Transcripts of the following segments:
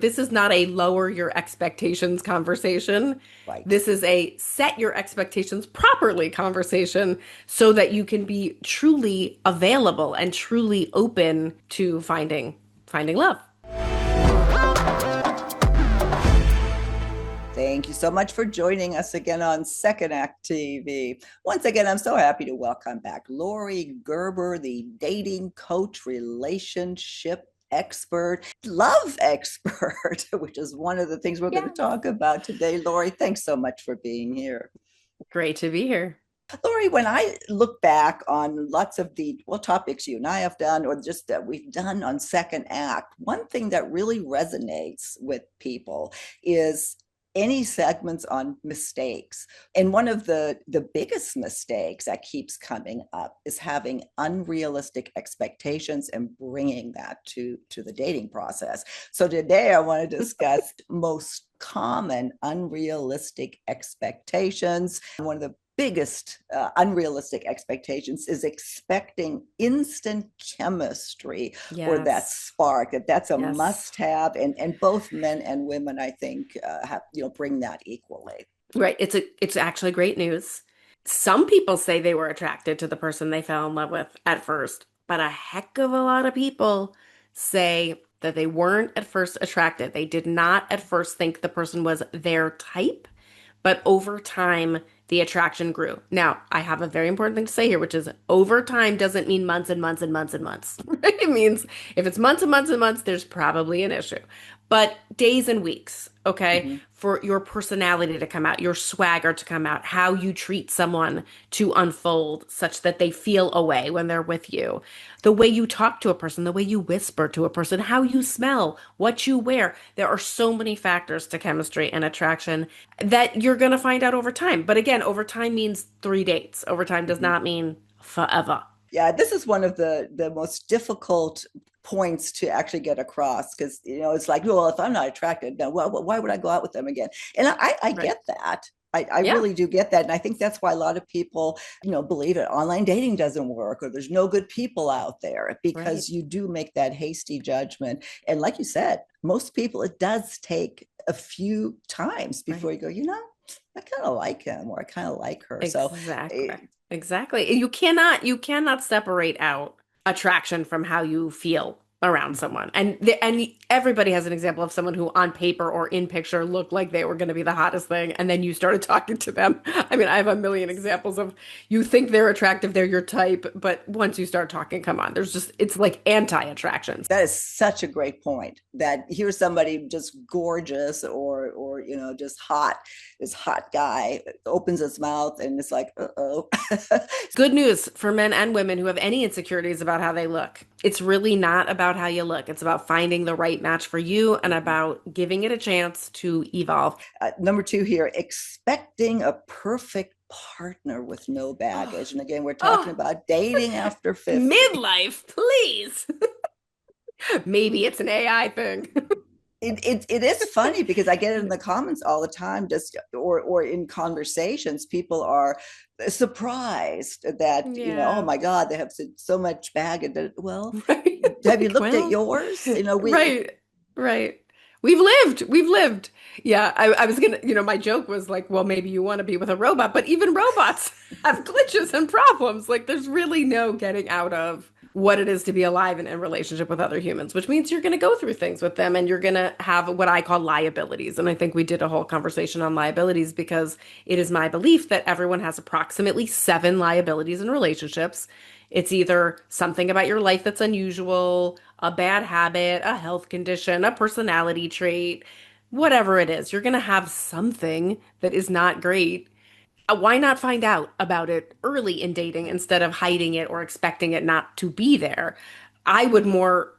This is not a lower your expectations conversation. Right. This is a set your expectations properly conversation so that you can be truly available and truly open to finding love. Thank you so much for joining us again on Second Act TV. Once again, I'm so happy to welcome back Laurie Gerber, the dating coach, relationship expert, love expert, which is one of the things we're going to Yes. talk about today. Laurie, thanks so much for being here. Great to be here. Laurie, when I look back on lots of the topics you and I have done, or just that we've done on Second Act, one thing that really resonates with people is any segments on mistakes. And one of the biggest mistakes that keeps coming up is having unrealistic expectations and bringing that to the dating process. So today I want to discuss most common unrealistic expectations. One of the biggest unrealistic expectations is expecting instant chemistry or that Yes. spark. That's a Yes. must have, and both men and women I think have bring that equally. Right. It's actually great news. Some people say they were attracted to the person they fell in love with at first, but a heck of a lot of people say that they weren't at first attracted. They did not at first think the person was their type, but over time, the attraction grew. Now, I have a very important thing to say here, which is over time doesn't mean months and months and months and months. Right? It means if it's months and months and months, there's probably an issue. But days and weeks, okay, Mm-hmm. for your personality to come out, your swagger to come out, how you treat someone to unfold such that they feel a way when they're with you, the way you talk to a person, the way you whisper to a person, how you smell, what you wear. There are so many factors to chemistry and attraction that you're going to find out over time. But again, over time means 3 dates. Over time does Mm-hmm. not mean forever. Yeah, this is one of the most difficult points to actually get across because it's like, well, if I'm not attracted, then well, why would I go out with them again? And I Right. get that. I Yeah. really do get that. And I think that's why a lot of people, believe that online dating doesn't work or there's no good people out there Right. because you do make that hasty judgment. And like you said, most people, it does take a few times Right. before you go, I kind of like him or I kind of like her. So Exactly. eh, Exactly. You cannot separate out attraction from how you feel around someone. And everybody has an example of someone who on paper or in picture looked like they were going to be the hottest thing and then you started talking to them. I mean, I have a million examples of you think they're attractive, they're your type, but once you start talking, come on, it's like anti-attractions. that is such a great point that here's somebody just gorgeous or just hot, this hot guy opens his mouth and it's like uh-oh. Good news for men and women who have any insecurities about how they look. It's really not about how you look. It's about finding the right match for you and about giving it a chance to evolve. Number two here, expecting a perfect partner with no Oh, baggage. And again, we're talking oh, about dating after 50. midlife, please. Maybe it's an AI thing. It is funny because I get it in the comments all the time, just or in conversations, people are surprised that, oh Yeah. my God, they have so much baggage. Well, Right. have you Like, looked at well, yours? right, right. We've lived. Yeah, I was gonna, my joke was like, well, maybe you want to be with a robot, but even robots have glitches and problems. Like, there's really no getting out of what it is to be alive and in relationship with other humans, which means you're going to go through things with them and you're going to have what I call liabilities. And I think we did a whole conversation on liabilities because it is my belief that everyone has approximately 7 liabilities in relationships. It's either something about your life that's unusual, a bad habit, a health condition, a personality trait, whatever it is. You're going to have something that is not great. Why not find out about it early in dating instead of hiding it or expecting it not to be there? I would more,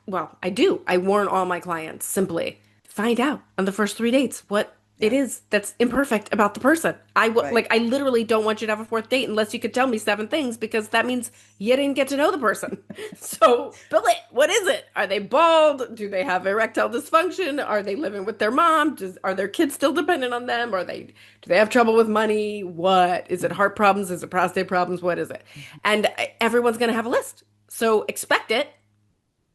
well, I do. I warn all my clients simply find out on the first 3 dates what it Yeah, is that's imperfect about the person. right. I literally don't want you to have a fourth date unless you could tell me 7 things because that means you didn't get to know the person. So, spill it. What is it? Are they bald? Do they have erectile dysfunction? Are they living with their mom? Are their kids still dependent on them? Do they have trouble with money? What is it? Heart problems? Is it prostate problems? What is it? And everyone's going to have a list. So expect it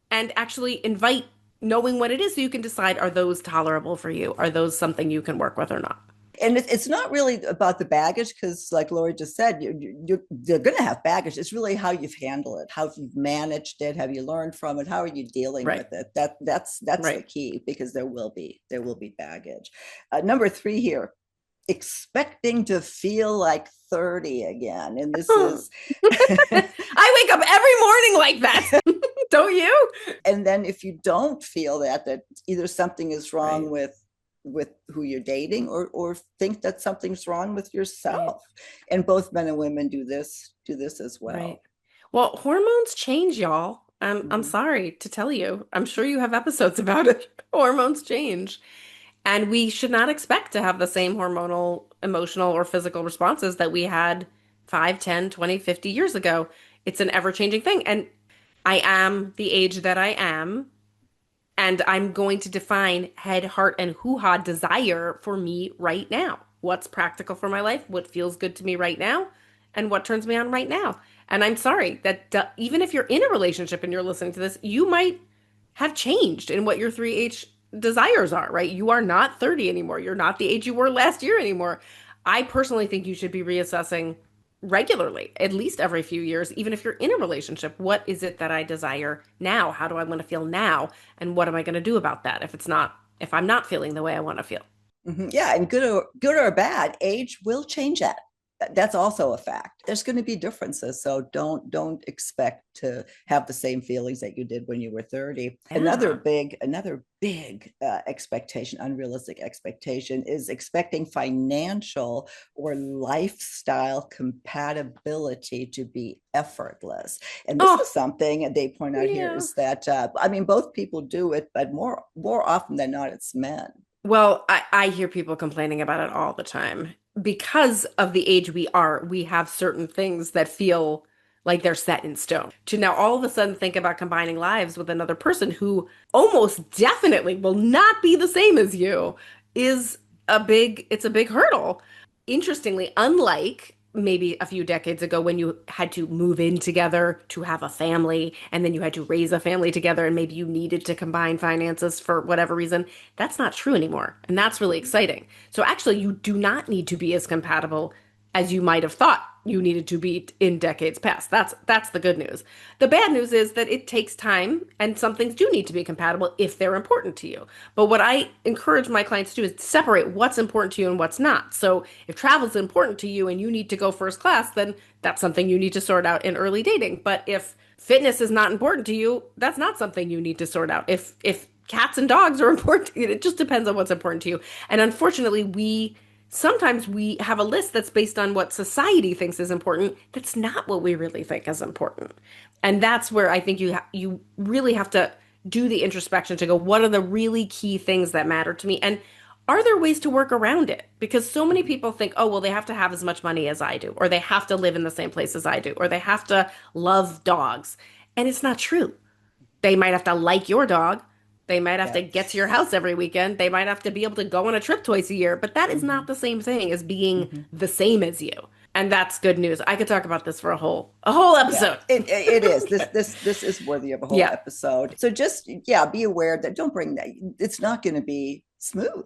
and actually invite knowing what it is so you can decide, are those tolerable for you? Are those something you can work with or not? And it's not really about the baggage because, like Laurie just said, you're going to have baggage. It's really how you've handled it, how you've managed it, have you learned from it, how are you dealing Right. with it? That's the Right. key, because there will be baggage. Number three here, expecting to feel like 30 again, and this is I wake up every morning like that. Don't you? and then if you don't feel that either something is wrong Right. with who you're dating, or think that something's wrong with Right. yourself. And both men and women do this as Right. well. Well, hormones change, y'all. I'm Mm-hmm. sorry to tell you. I'm sure you have episodes about it. Hormones change. And we should not expect to have the same hormonal, emotional, or physical responses that we had 5, 10, 20, 50 years ago. It's an ever-changing thing. And I am the age that I am, and I'm going to define head, heart, and hoo-ha desire for me right now. What's practical for my life? What feels good to me right now? And what turns me on right now? And I'm sorry that even if you're in a relationship and you're listening to this, you might have changed in what your 3H desires are, right? You are not 30 anymore. You're not the age you were last year anymore. I personally think you should be reassessing regularly, at least every few years, even if you're in a relationship. What is it that I desire now? How do I want to feel now? And what am I going to do about that if I'm not feeling the way I want to feel? Mm-hmm. Yeah, and good or bad, age will change that. That's also a fact. There's going to be differences, so don't expect to have the same feelings that you did when you were 30. Another Yeah. big expectation, unrealistic expectation, is expecting financial or lifestyle compatibility to be effortless. And this Oh, is something they point out here, yeah. is that I mean, both people do it, but more often than not, it's men. Well, I hear people complaining about it all the time. Because of the age we are, we have certain things that feel like they're set in stone. To now all of a sudden think about combining lives with another person who almost definitely will not be the same as you is it's a big hurdle. Interestingly, unlike maybe a few decades ago when you had to move in together to have a family and then you had to raise a family together and maybe you needed to combine finances for whatever reason, that's not true anymore. And that's really exciting. So actually, you do not need to be as compatible as you might have thought you needed to be in decades past. That's the good news. The bad news is that it takes time and some things do need to be compatible if they're important to you. But what I encourage my clients to do is separate what's important to you and what's not. So if travel is important to you and you need to go first class, then that's something you need to sort out in early dating. But if fitness is not important to you, that's not something you need to sort out. If cats and dogs are important, it just depends on what's important to you. And unfortunately, sometimes we have a list that's based on what society thinks is important. That's not what we really think is important. And that's where I think you really have to do the introspection to go, what are the really key things that matter to me? And are there ways to work around it? Because so many people think, oh, well, they have to have as much money as I do, or they have to live in the same place as I do, or they have to love dogs. And it's not true. They might have to like your dog. They might have Yeah. to get to your house every weekend. They might have to be able to go on a trip twice a year, but that is Mm-hmm. not the same thing as being Mm-hmm. the same as you. And that's good news. I could talk about this for a whole Yeah, episode. it is. This is worthy of a whole Yeah, episode. So just, yeah, be aware that, don't bring that. It's not going to be smooth.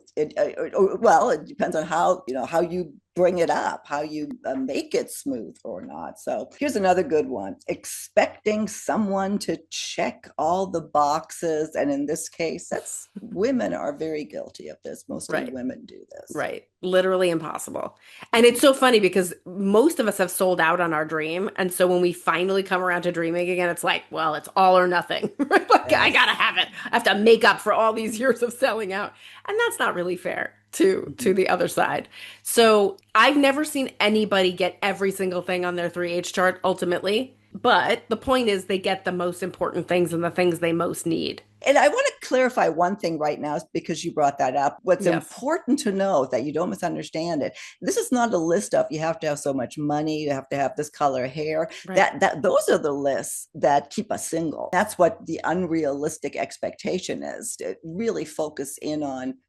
Well, it depends on how you bring it up, how you make it smooth or not. So here's another good one: expecting someone to check all the boxes, and in this case, that's women are very guilty of this. Mostly right. women do this. Right. Literally impossible. And it's so funny because most of us have sold out on our dream. And so when we finally come around to dreaming again, it's like, well, it's all or nothing. Like, I Yes. gotta have it. I have to make up for all these years of selling out. And that's not really fair to Mhm. the other side. So I've never seen anybody get every single thing on their 3H chart ultimately. But the point is they get the most important things and the things they most need. And I want to clarify one thing right now, because you brought that up. What's Yes. important to know, that you don't misunderstand it. This is not a list of, you have to have so much money, you have to have this color hair. Right. That those are the lists that keep us single. That's what the unrealistic expectation is, to really focus in on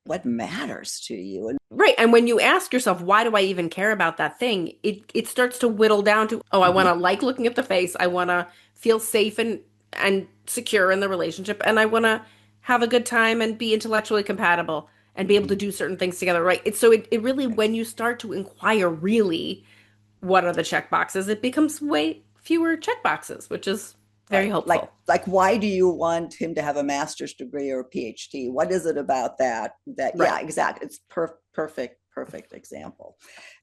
what matters to you. And Right. And when you ask yourself, why do I even care about that thing? It starts to whittle down to, oh, I want to Mhm. like looking at the face. I want to feel safe and secure in the relationship. And I want to have a good time and be intellectually compatible and be able to Mhm. do certain things together, right? It really, Right. when you start to inquire really what are the check boxes, it becomes way fewer check boxes, which is very Right. hopeful. Like why do you want him to have a master's degree or a PhD? What is it about that yeah, Right. exactly. It's perfect example.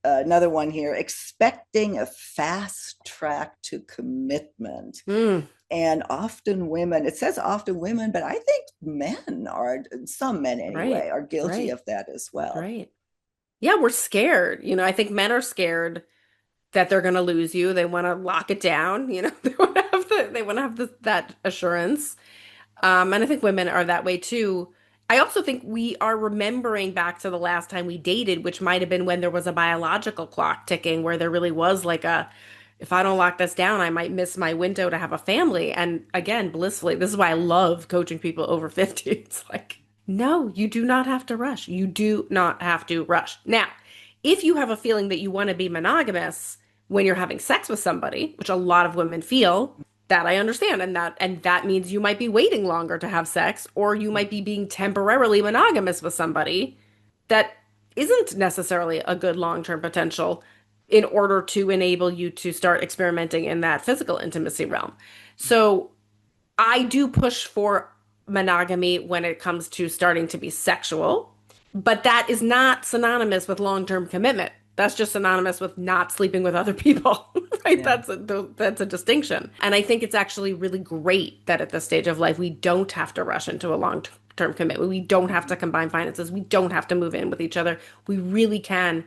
Another one here, expecting a fast track to commitment. Mm, And often women, it says often women, but I think some men right. anyway, are guilty Right. of that as well. Right. Yeah, we're scared. I think men are scared that they're going to lose you. They want to lock it down. They want to have that assurance. And I think women are that way too. I also think we are remembering back to the last time we dated, which might have been when there was a biological clock ticking, where there really was like if I don't lock this down, I might miss my window to have a family. And again, blissfully, this is why I love coaching people over 50. It's like, no, you do not have to rush. You do not have to rush. Now, if you have a feeling that you want to be monogamous when you're having sex with somebody, which a lot of women feel, that I understand, and that means you might be waiting longer to have sex, or you might be being temporarily monogamous with somebody that isn't necessarily a good long-term potential in order to enable you to start experimenting in that physical intimacy realm. So I do push for monogamy when it comes to starting to be sexual, but that is not synonymous with long-term commitment. That's just synonymous with not sleeping with other people, right? Yeah. That's a distinction. And I think it's actually really great that at this stage of life we don't have to rush into a long-term commitment. We don't have to Mhm. combine finances. We don't have to move in with each other. We really can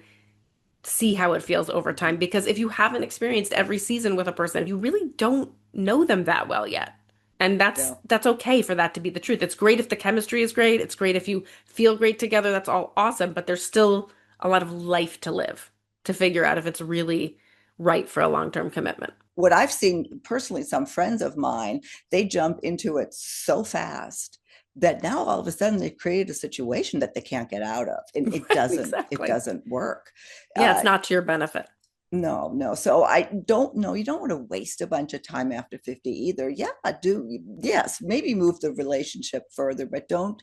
see how it feels over time Mhm. because if you haven't experienced every season with a person, you really don't know them that well yet. And that's Yeah. that's okay for that to be the truth. It's great if the chemistry is great. It's great if you feel great together. That's all awesome, but there's still a lot of life to live to figure out if it's really right for a long-term commitment. What I've seen personally, some friends of mine, they jump into it so fast that now all of a sudden they've created a situation that they can't get out of, and Right, it exactly. doesn't work. Yeah, it's uh, not to your benefit. no. So I don't know. You don't want to waste a bunch of time after 50 either. Yeah, yes, maybe move the relationship further, but don't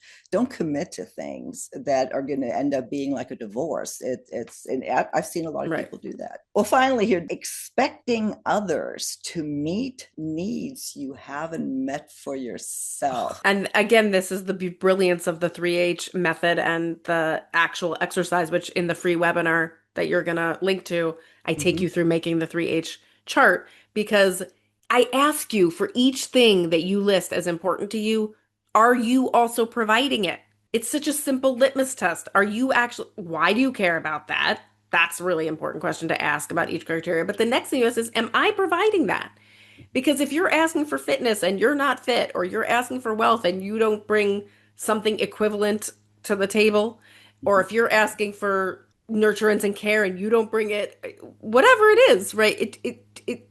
commit to things that are going to end up being like a divorce. And I've seen a lot of Right. people do that. Well, finally here, expecting others to meet needs you haven't met for yourself. And again, this is the brilliance of the 3H method and the actual exercise, which in the free webinar that you're going to link to, I take you Mhm. through making the 3H chart because I ask you for each thing that you list as important to you, are you also providing it? It's such a simple litmus test. Why do you care about that? That's a really important question to ask about each criteria. But the next thing is, am I providing that? Because if you're asking for fitness and you're not fit, or you're asking for wealth and you don't bring something equivalent to the table, or if you're asking for nurturance and care and you don't bring it, whatever it is, right? It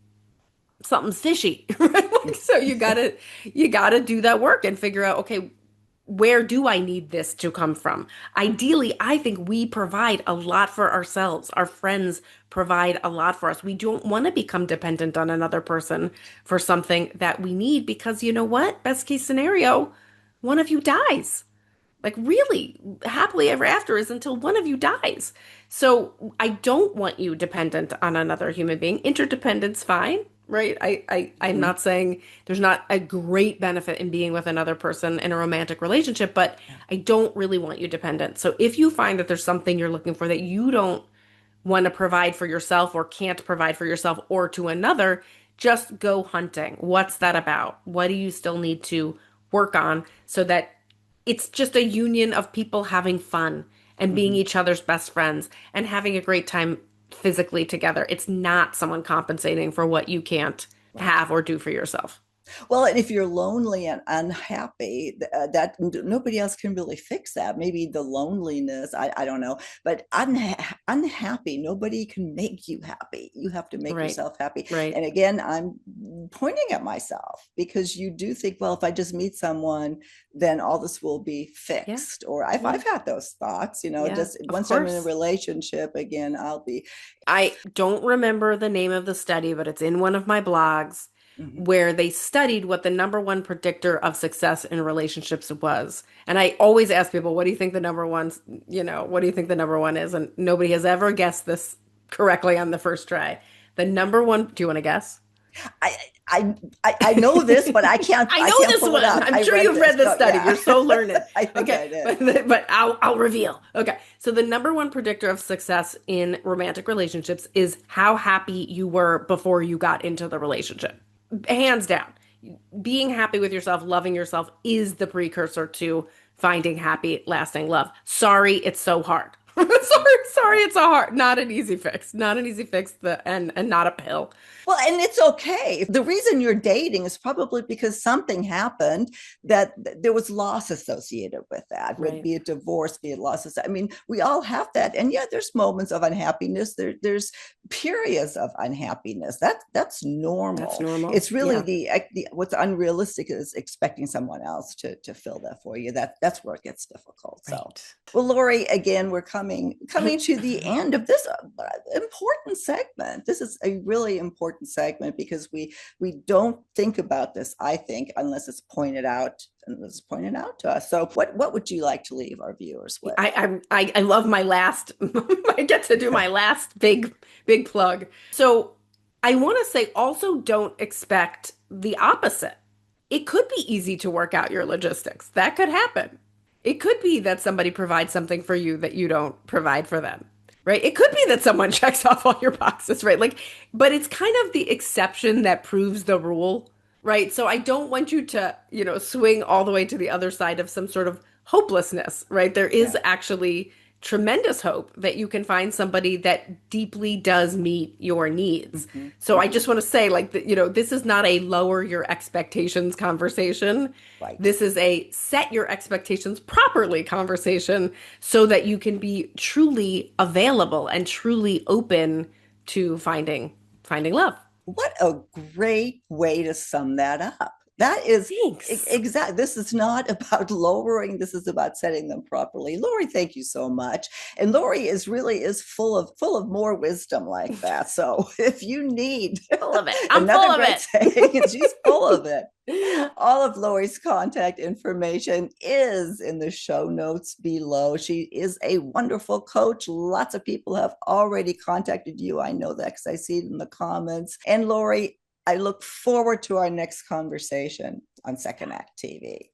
something's fishy, right? Like, so you gotta do that work and figure out, okay, where do I need this to come from? Ideally, I think we provide a lot for ourselves. Our friends provide a lot for us. We don't want to become dependent on another person for something that we need because you know what? Best case scenario, one of you dies. Like really, happily ever after is until one of you dies. So I don't want you dependent on another human being. Interdependence, fine, right? I'm Mhm. not saying there's not a great benefit in being with another person in a romantic relationship, but Yeah. I don't really want you dependent. So if you find that there's something you're looking for that you don't want to provide for yourself or can't provide for yourself or to another, just go hunting. What's that about? What do you still need to work on so that it's just a union of people having fun and being Mhm. each other's best friends and having a great time physically together. It's not someone compensating for what you can't Right. have or do for yourself. Well, and if you're lonely and unhappy, that nobody else can really fix that. Maybe the loneliness, I don't know, but unhappy, nobody can make you happy. You have to make Right. yourself happy. Right. And again, I'm pointing at myself because you do think, well, if I just meet someone, then all this will be Yeah. fixed. Or I've Yeah. had those thoughts, Yeah. just Of once I'm in a course. relationship again, I'll be. I don't remember the name of the study, but it's in one of my blogs Mhm. where they studied what the number one predictor of success in relationships was. And I always ask people, what do you think the number one, what do you think the number one is? And nobody has ever guessed this correctly on the first try. The number one, do you want to guess? I, I know this, but I I know can't this pull it one. up. I'm I sure read you've this. read the No, study. You're yeah, so learned. I think Okay, I did. but I'll reveal. Okay, so the number one predictor of success in romantic relationships is how happy you were before you got into the relationship. Hands down. Being happy with yourself, loving yourself is the precursor to finding happy, lasting love. Sorry, it's so hard. Sorry, it's a hard, not an easy fix. Not an easy fix, and not a pill. Well, and it's okay. The reason you're dating is probably because something happened that there was loss associated with that, Right. be it divorce, be it losses. I mean, we all have that. And yeah, there's moments of unhappiness. There's periods of unhappiness. That's That's normal. normal. It's really Yeah. the what's unrealistic is expecting someone else to fill that for you. That's where it gets difficult. So Right. well, Laurie, again, we're coming to the end of this important segment. This is a really important segment because we don't think about this, I think, unless it's pointed out to us. So, what would you like to leave our viewers with? I love my last. I get to do my last big plug. So I want to say also don't expect the opposite. It could be easy to work out your logistics. That could happen. It could be that somebody provides something for you that you don't provide for them. Right? It could be that someone checks off all your boxes, right? Like, but it's kind of the exception that proves the rule, right? So I don't want you to, swing all the way to the other side of some sort of hopelessness, right? There is Yeah. actually tremendous hope that you can find somebody that deeply does meet your needs. Mm-hmm, So I mm-hmm. just want to say, like, this is not a lower your expectations conversation. Right. This is a set your expectations properly conversation so that you can be truly available and truly open to finding love. What a great way to sum that up. That is Thanks. exact. This is not about lowering. This is about setting them properly. Laurie, thank you so much. And Laurie is full of more wisdom like that. So if you need Full of it. I'm full another of great saying, she's full of it. it. All of Laurie's contact information is in the show notes below. She is a wonderful coach. Lots of people have already contacted you. I know that because I see it in the comments. And Laurie, I look forward to our next conversation on Second Act TV.